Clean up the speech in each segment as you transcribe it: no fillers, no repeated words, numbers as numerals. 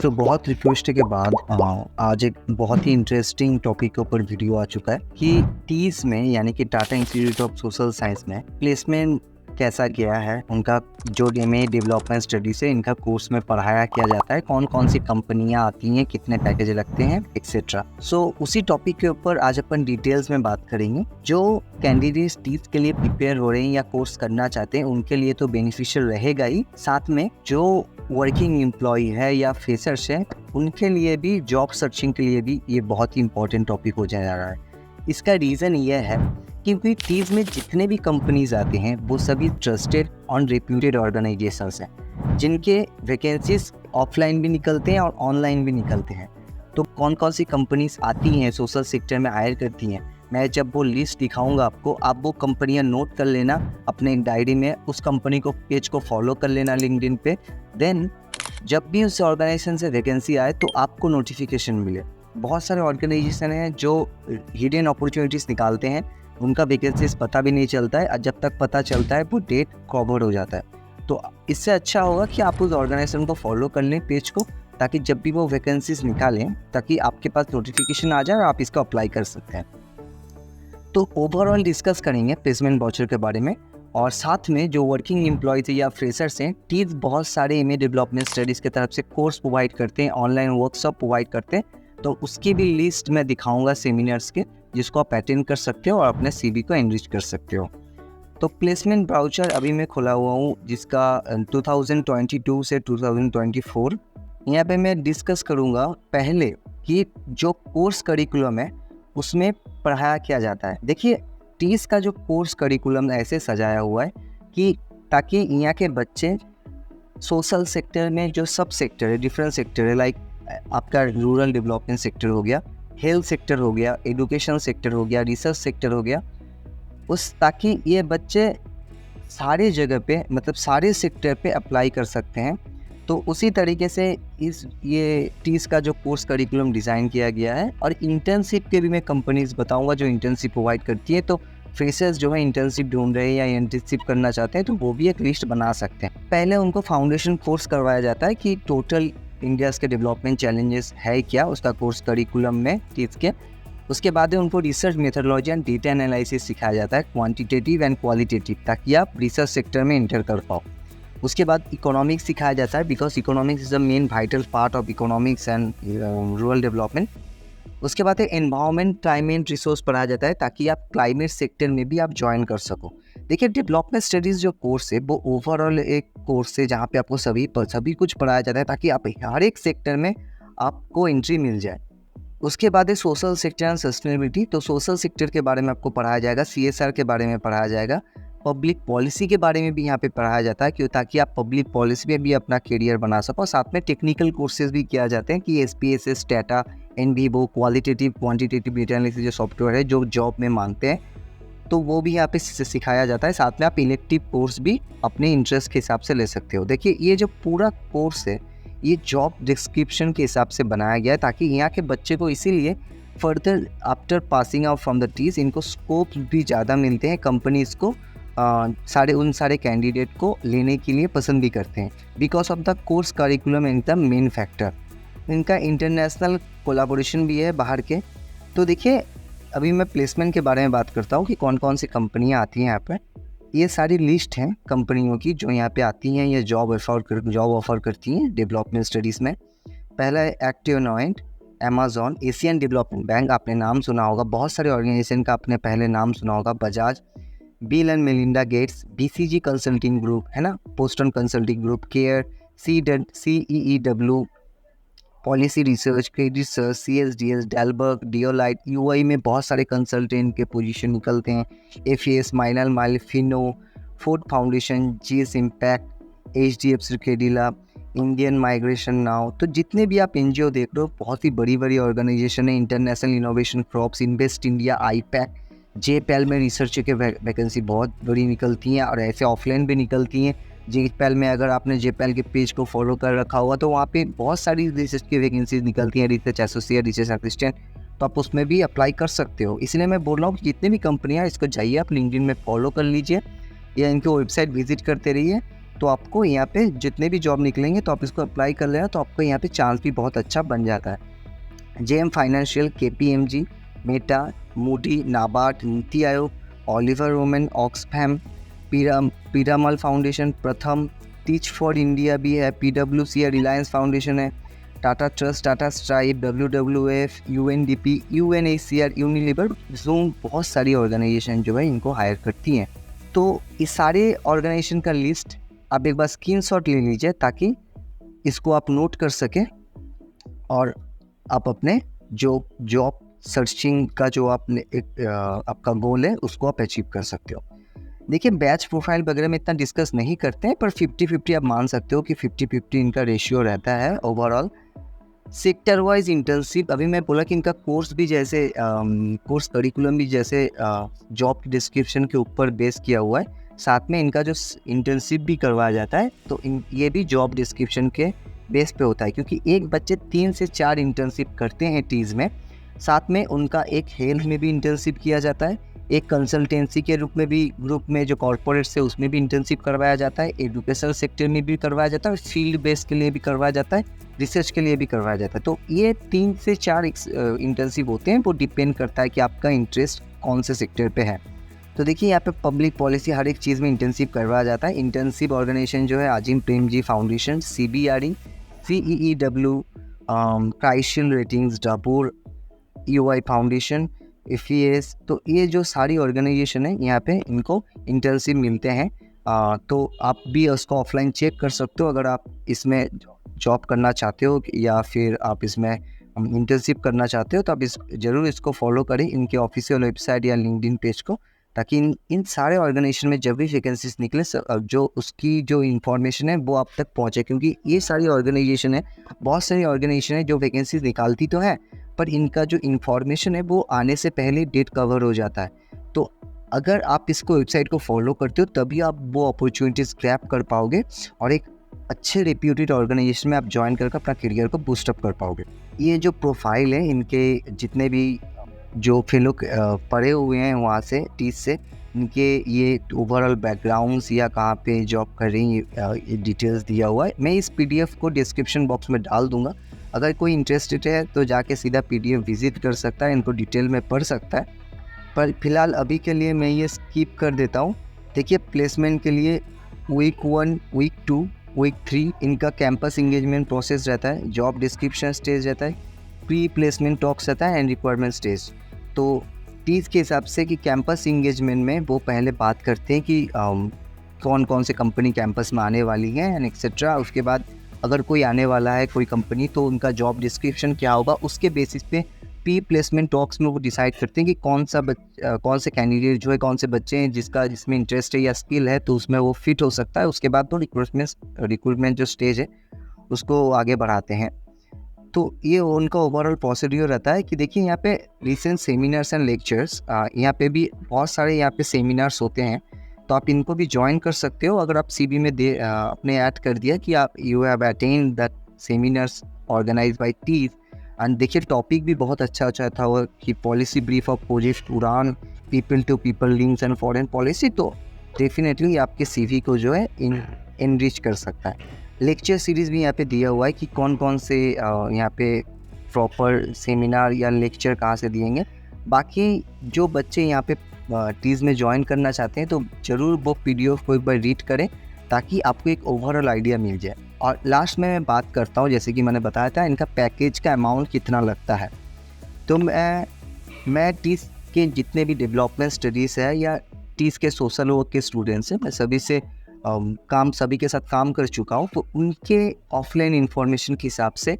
तो बहुत रिक्वेस्ट के बाद आज एक बहुत ही इंटरेस्टिंग टॉपिक के ऊपर वीडियो आ चुका है कि टीज में यानी कि Tata institute of social science में प्लेसमेंट कैसा गया है, उनका जो एमए डेवलपमेंट स्टडी से इनका कोर्स में पढ़ाया किया जाता है, कौन कौन सी कंपनियां आती हैं, कितने पैकेज लगते हैं एक्सेट्रा। सो उसी टॉपिक के ऊपर आज अपन डिटेल्स में बात करेंगे। जो कैंडिडेट्स टीज के लिए प्रिपेयर हो रहे हैं या कोर्स करना चाहते हैं उनके लिए तो बेनिफिशियल रहेगा ही, साथ में जो वर्किंग एम्प्लॉय है या फ्रेशर्स है उनके लिए भी, जॉब सर्चिंग के लिए भी ये बहुत ही इंपॉर्टेंट टॉपिक हो जा रहा है। इसका रीज़न ये है क्योंकि टीज में जितने भी कंपनीज आते हैं वो सभी ट्रस्टेड और रेप्यूटेड ऑर्गेनाइजेशंस हैं, जिनके वैकेंसीज ऑफलाइन भी निकलते हैं और ऑनलाइन भी निकलते हैं। तो कौन कौन सी कंपनीज आती हैं, सोशल सेक्टर में हायर करती हैं, मैं जब वो लिस्ट दिखाऊंगा आपको, आप वो कंपनियां नोट कर लेना अपने एक डायरी में, उस कंपनी को पेज को फॉलो कर लेना लिंक्डइन पे। देन जब भी उस ऑर्गेनाइजेशन से वैकेंसी आए तो आपको नोटिफिकेशन मिले। बहुत सारे ऑर्गेनाइजेशन हैं जो हिडन अपॉर्चुनिटीज़ निकालते हैं, उनका वैकेंसीज पता भी नहीं चलता है, और जब तक पता चलता है वो डेट कवर हो जाता है। तो इससे अच्छा होगा कि आप उस ऑर्गेनाइजेशन को फॉलो कर लें, पेज को, ताकि जब भी वो वैकेंसीज निकालें ताकि आपके पास नोटिफिकेशन आ जाए और आप इसका अप्लाई कर सकते हैं। तो ओवरऑल डिस्कस करेंगे प्लेसमेंट वाउचर के बारे में, और साथ में जो वर्किंग एम्प्लॉयज़ या फ्रेशर्स हैं, टीज बहुत सारे एमए डेवलपमेंट स्टडीज़ की तरफ से कोर्स प्रोवाइड करते हैं, ऑनलाइन वर्कशॉप प्रोवाइड करते हैं। तो उसकी भी लिस्ट मैं दिखाऊंगा सेमिनार्स के, जिसको आप अटेंड कर सकते हो और अपने सीवी को एनरिच कर सकते हो। तो प्लेसमेंट ब्राउचर अभी मैं खुला हुआ हूँ, जिसका 2022 से 2024। यहाँ पे मैं डिस्कस करूँगा पहले कि जो कोर्स करिकुलम है उसमें पढ़ाया किया जाता है। देखिए, टीज का जो कोर्स करिकुलम ऐसे सजाया हुआ है कि ताकि यहाँ के बच्चे सोशल सेक्टर में जो सब सेक्टर है, डिफरेंट सेक्टर है, लाइक आपका रूरल डेवलपमेंट सेक्टर हो गया, हेल्थ सेक्टर हो गया, एजुकेशन सेक्टर हो गया, रिसर्च सेक्टर हो गया, ताकि ये बच्चे सारे जगह पे, मतलब सारे सेक्टर पे अप्लाई कर सकते हैं। तो उसी तरीके से ये टीज का जो कोर्स करिकुलम डिज़ाइन किया गया है। और इंटर्नशिप के भी मैं कंपनीज बताऊंगा जो इंटर्नशिप प्रोवाइड करती है। तो फ्रेशर्स जो है इंटर्नशिप ढूंढ रहे हैं या इंटर्नशिप करना चाहते हैं तो वो भी एक लिस्ट बना सकते हैं। पहले उनको फाउंडेशन कोर्स करवाया जाता है कि टोटल इंडिया के डेवलपमेंट चैलेंजेस है क्या, उसका कोर्स करिकुलम में टीज के। उसके बाद उनको research methodology and data analysis सिखाया जाता है, क्वांटिटेटिव एंड क्वालिटेटिव, ताकि आप रिसर्च सेक्टर में इंटर कर पाओ। उसके बाद इकोनॉमिक्स सिखाया जाता है, because economics is the main vital part of economics and rural development. उसके बाद एनवायरमेंट, क्लाइमेट, रिसोर्स पढ़ाया जाता है, ताकि आप क्लाइमेट सेक्टर में भी आप ज्वाइन कर सको। देखिए, डेवलपमेंट स्टडीज़ जो कोर्स है वो ओवरऑल एक कोर्स है जहाँ पे आपको सभी कुछ पढ़ाया जाता है, ताकि आप हर एक सेक्टर में आपको एंट्री मिल जाए। उसके बाद है सोशल सेक्टर एंड सस्टेनेबिलिटी। तो सोशल सेक्टर के बारे में आपको पढ़ाया जाएगा, CSR के बारे में पढ़ाया जाएगा, पब्लिक पॉलिसी के बारे में भी यहाँ पे पढ़ाया जाता है, क्यों, ताकि आप पब्लिक पॉलिसी में भी अपना करियर बना सको। साथ में टेक्निकल कोर्सेज भी किया जाते हैं कि SPSS, Tata, NVIVO, qualitative quantitative data analysis जो सॉफ्टवेयर है जो जॉब में मांगते हैं, तो वो भी यहाँ पे सिखाया जाता है। साथ में आप इलेक्टिव कोर्स भी अपने इंटरेस्ट के हिसाब से ले सकते हो। देखिए, ये जो पूरा कोर्स है ये जॉब डिस्क्रिप्शन के हिसाब से बनाया गया है, ताकि यहाँ के बच्चे को इसीलिए further after passing out from the टीज इनको स्कोप भी ज़्यादा मिलते हैं, कंपनीज को उन सारे कैंडिडेट को लेने के लिए पसंद भी करते हैं, because of the course curriculum and the main factor. इनका इंटरनेशनल कोलाबोरेशन भी है बाहर के। तो देखिए, अभी मैं प्लेसमेंट के बारे में बात करता हूँ कि कौन कौन सी कंपनियाँ आती हैं यहाँ पर। ये सारी लिस्ट हैं कंपनियों की जो यहाँ पे आती हैं, ये जॉब ऑफर करती हैं डेवलपमेंट स्टडीज़ में। पहला है एक्टिवनॉइंट, अमेजॉन, एशियन डेवलपमेंट बैंक, आपने नाम सुना होगा, बहुत सारे ऑर्गेनाइजेशन का आपने पहले नाम सुना होगा, Bajaj, Bill and Melinda Gates, BCG consulting group है ना, Boston consulting group, CARE, CEEW, policy research, credit search, CSDS, Dalberg, Deloitte. UAE में बहुत सारे कंसल्टेंट के पोजीशन निकलते हैं, FAS, माइनल माइल, Fino, Ford foundation, GS impact, HDFC Credila, Indian migration now. तो जितने भी आप NGO देख रहे हो, बहुत ही बड़ी बड़ी ऑर्गेनाइजेशन है। International innovation crops, invest India, IPAC, JPAL में रिसर्च के वैकेंसी बहुत बड़ी निकलती हैं, और ऐसे ऑफलाइन भी निकलती हैं। JPAL में अगर आपने JPAL के पेज को फॉलो कर रखा हुआ तो वहाँ पे बहुत सारी रिसर्च की वैकेंसीज निकलती हैं, रिसर्च एसोसिएट, रिसर्च असिस्टेंट, तो आप उसमें भी अप्लाई कर सकते हो। इसलिए मैं बोल रहा हूँ कि जितने भी कंपनियाँ, इसको जाइए आप लिंक्डइन में फॉलो कर लीजिए या इनके वेबसाइट विजिट करते रहिए। तो आपको यहाँ पे जितने भी जॉब निकलेंगे तो आप इसको अप्लाई कर लेना, तो आपको यहाँ पे चांस भी बहुत अच्छा बन जाता है। JM financial, KPMG, Meta, Moody, NABARD, NITI Aayog, Oliver Roman, Oxfam, Piramal foundation, प्रथम, टीच फॉर इंडिया भी है, पीडब्ल्यूसी है, रिलायंस फाउंडेशन है, Tata trust, Tata stripe, WWF, UNDP, UNHCR, Unilever, zoom, बहुत सारी ऑर्गेनाइजेशन जो है इनको हायर करती हैं। तो इस सारे ऑर्गेनाइजेशन का लिस्ट आप एक बार स्क्रीनशॉट ले लीजिए ताकि इसको आप नोट कर सकें और आप अपने जो जॉब सर्चिंग का जो आपने एक आपका गोल है उसको आप अचीव कर सकते हो। देखिए, बैच प्रोफाइल वगैरह में इतना डिस्कस नहीं करते हैं, पर 50-50 आप मान सकते हो कि 50-50 इनका रेशियो रहता है ओवरऑल। सेक्टर वाइज इंटर्नशिप, अभी मैं बोला कि इनका कोर्स भी जैसे कोर्स करिकुलम भी जैसे जॉब डिस्क्रिप्शन के ऊपर बेस किया हुआ है, साथ में इनका जो इंटर्नशिप भी करवाया जाता है, तो ये भी जॉब डिस्क्रिप्शन के बेस पे होता है, क्योंकि एक बच्चे 3 से 4 इंटर्नशिप करते हैं टीज़ में, साथ में उनका एक हेल्थ में भी इंटर्नशिप किया जाता है, एक कंसल्टेंसी के रूप में भी, ग्रुप में जो कॉर्पोरेट्स है उसमें भी इंटर्नशिप करवाया जाता है, एजुकेशनल सेक्टर में भी करवाया जाता है, और फील्ड बेस के लिए भी करवाया जाता है, रिसर्च के लिए भी करवाया जाता है। तो ये 3 से 4 इंटर्नशिप होते हैं, वो डिपेंड करता है कि आपका इंटरेस्ट कौन से सेक्टर पे है। तो देखिए, यहाँ पे पब्लिक पॉलिसी हर एक चीज़ में इंटर्नशिप करवाया जाता है। इंटर्नशिप ऑर्गेनाइजेशन जो है Azim Premji foundation, CBRE, CEEW, CRISIL ratings, Dabur, EY foundation, FES, तो ये जो सारी ऑर्गेनाइजेशन है यहाँ पे इनको इंटर्नशिप मिलते हैं। तो आप भी उसको ऑफलाइन चेक कर सकते हो अगर आप इसमें जॉब करना चाहते हो या फिर आप इसमें इंटर्नशिप करना चाहते हो, तो आप ज़रूर इसको फॉलो करें, इनके ऑफिशियल वेबसाइट या लिंक्डइन पेज को, ताकि इन सारे ऑर्गेनाइजेशन में जब भी वैकेंसीज निकले जो उसकी जो इन्फॉर्मेशन है वो आप तक पहुँचे, क्योंकि ये सारी ऑर्गेनाइजेशन है, बहुत सारी ऑर्गेनाइजेशन है जो वैकेंसीज निकालती तो है, पर इनका जो इन्फॉर्मेशन है वो आने से पहले डेट कवर हो जाता है। तो अगर आप इसको वेबसाइट को फॉलो करते हो तभी आप वो अपॉर्चुनिटीज़ ग्रैब कर पाओगे और एक अच्छे रेप्यूटेड ऑर्गेनाइजेशन में आप ज्वाइन करके अपना करियर को बूस्टअप कर पाओगे। ये जो प्रोफाइल है, इनके जितने भी जो फेलो पढ़े हुए हैं वहाँ से टीच से, इनके ये ओवरऑल बैकग्राउंड्स या कहाँ पे जॉब कर रही हैं ये डिटेल्स दिया हुआ है। मैं इस PDF को डिस्क्रिप्शन बॉक्स में डाल दूँगा, अगर कोई इंटरेस्टेड है तो जाके सीधा PDF विजिट कर सकता है, इनको डिटेल में पढ़ सकता है। पर फिलहाल अभी के लिए मैं ये स्किप कर देता हूँ। देखिए, प्लेसमेंट के लिए वीक 1, वीक 2, वीक 3 इनका कैंपस इंगेजमेंट प्रोसेस रहता है, जॉब डिस्क्रिप्शन स्टेज रहता है, प्री प्लेसमेंट टॉक्स रहता है एंड रिक्वायरमेंट स्टेज। तो टीज के हिसाब से कि कैंपस इंगेजमेंट में वो पहले बात करते हैं कि कौन कौन से कंपनी कैंपस में आने वाली है एंड एक्सेट्रा। उसके बाद अगर कोई आने वाला है कोई कंपनी, तो उनका जॉब डिस्क्रिप्शन क्या होगा, उसके बेसिस पे प्री प्लेसमेंट टॉक्स में वो डिसाइड करते हैं कि कौन से कैंडिडेट जो है, कौन से बच्चे हैं जिसमें इंटरेस्ट है या स्किल है, तो उसमें वो फिट हो सकता है। उसके बाद तो रिक्रूटमेंट जो स्टेज है उसको आगे बढ़ाते हैं। तो ये उनका ओवरऑल प्रोसीड्यूर रहता है कि देखिए, यहाँ पे रिसेंट सेमिनार्स एंड लेक्चर्स, यहाँ पे भी बहुत सारे यहाँ पे सेमिनार्स होते हैं, तो आप इनको भी ज्वाइन कर सकते हो। अगर आप CV में अपने ऐड कर दिया कि आप you have attend that seminars organised by टीज, एंड देखिए टॉपिक भी बहुत अच्छा था वो कि policy brief of project Udaan, people to people links and foreign policy, तो डेफिनेटली आपके CV को जो है इनरिच कर सकता है। लेक्चर सीरीज़ भी यहाँ पे दिया हुआ है कि कौन कौन से यहाँ पे प्रॉपर सेमिनार या लेक्चर कहाँ से दिएंगे। बाकी जो बच्चे यहाँ पे टीज़ में ज्वाइन करना चाहते हैं तो ज़रूर वो PDF को एक बार रीड करें ताकि आपको एक ओवरऑल आइडिया मिल जाए। और लास्ट में मैं बात करता हूँ, जैसे कि मैंने बताया था, इनका पैकेज का अमाउंट कितना लगता है। तो मैं टीज़ के जितने भी डेवलपमेंट स्टडीज़ है या टीज़ के सोशल वर्क के स्टूडेंट्स हैं, मैं सभी के साथ काम कर चुका हूँ। तो उनके ऑफलाइन इंफॉर्मेशन के हिसाब से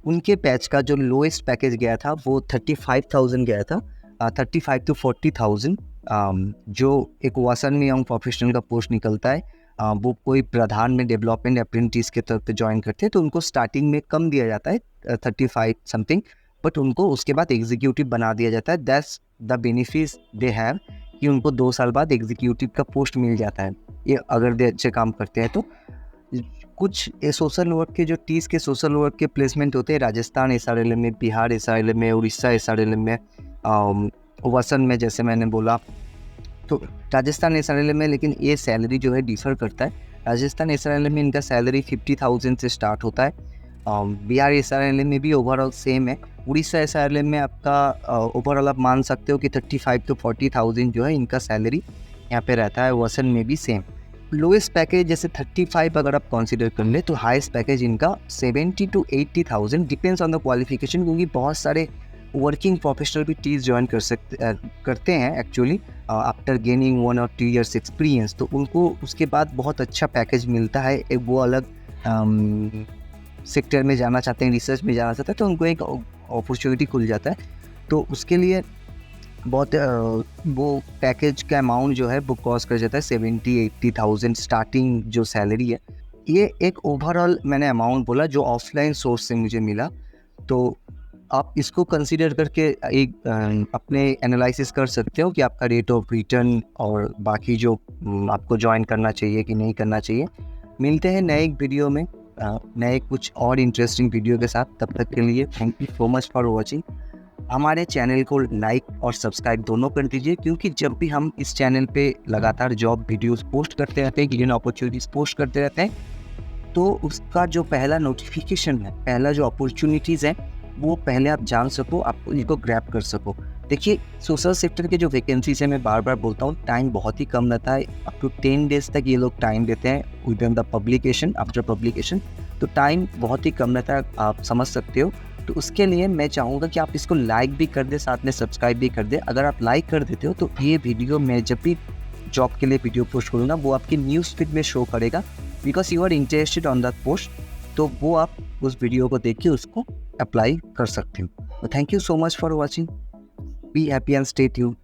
उनके बैच का जो लोएस्ट पैकेज गया था वो 35,000 गया था, 35 to 40,000। जो एक वासन में यंग प्रोफेशनल का पोस्ट निकलता है, वो कोई प्रधान में डेवलपमेंट अप्रेंटिस के तौर पे ज्वाइन करते हैं, तो उनको स्टार्टिंग में कम दिया जाता है 35 समथिंग, बट उनको उसके बाद एग्जीक्यूटिव बना दिया जाता है। That's the benefits they have कि उनको 2 साल बाद एग्जीक्यूटिव का पोस्ट मिल जाता है, ये अगर दे अच्छे काम करते हैं। तो कुछ सोशल वर्क के जो टीज़ के सोशल वर्क के प्लेसमेंट होते हैं राजस्थान SRLM में, बिहार SRLM में, उड़ीसा SRLM में, वसन में जैसे मैंने बोला, तो राजस्थान SRLM में, लेकिन ये सैलरी जो है डिफर करता है। राजस्थान SRLM में इनका सैलरी 50,000 से स्टार्ट होता है। बिहार SRLM में भी ओवरऑल सेम है। उड़ीसा SRLM में आपका ओवरऑल आप मान सकते हो कि 35 to 40,000 जो है इनका सैलरी यहाँ पे रहता है। वसन में भी सेम। लोएस्ट पैकेज जैसे 35 अगर आप कंसीडर कर ले, तो हाईएस्ट पैकेज इनका 70 to 80,000 depends on the qualification, क्योंकि बहुत सारे वर्किंग प्रोफेशनल भी टीज ज्वाइन करते हैं actually after gaining 1 or 2 years experience. तो उनको उसके बाद बहुत अच्छा पैकेज मिलता है। एक वो अलग सेक्टर में जाना चाहते हैं, रिसर्च में जाना चाहते हैं, तो उनको एक अपॉर्चुनिटी खुल जाता है। तो उसके लिए बहुत वो पैकेज का अमाउंट जो है वो कॉस्ट कर जाता है 70-80,000 स्टार्टिंग जो सैलरी है। ये एक ओवरऑल मैंने अमाउंट बोला जो ऑफलाइन सोर्स से मुझे मिला। तो आप इसको कंसीडर करके एक अपने एनालिसिस कर सकते हो कि आपका रेट ऑफ रिटर्न और बाकी जो आपको ज्वाइन करना चाहिए कि नहीं करना चाहिए। मिलते हैं नए एक वीडियो में नए कुछ और इंटरेस्टिंग वीडियो के साथ। तब तक के लिए thank you so much for watching. हमारे चैनल को लाइक और सब्सक्राइब दोनों कर दीजिए, क्योंकि जब भी हम इस चैनल पे लगातार जॉब वीडियोस पोस्ट करते रहते हैं, गिवन अपॉर्चुनिटीज़ पोस्ट करते रहते हैं, तो उसका जो पहला नोटिफिकेशन है, पहला जो अपॉर्चुनिटीज़ है, वो पहले आप जान सको, आप इनको ग्रैब कर सको। देखिए, सोशल सेक्टर के जो वैकेंसीज है, मैं बार बार बोलता हूँ, टाइम बहुत ही कम रहता है। अप टू 10 days तक ये लोग टाइम देते हैं within the publication, after publication. तो टाइम बहुत ही कम रहता है, आप समझ सकते हो। तो उसके लिए मैं चाहूँगा कि आप इसको लाइक भी कर दें, साथ में सब्सक्राइब भी कर दें। अगर आप लाइक कर देते हो तो ये वीडियो मैं जब भी जॉब के लिए वीडियो पोस्ट करूँगा वो आपकी न्यूज़ फीड में शो करेगा, because you are interested on that post. तो वो आप उस वीडियो को देख के उसको अप्लाई कर सकते हो। Thank you so much for watching. Be happy and stay tuned.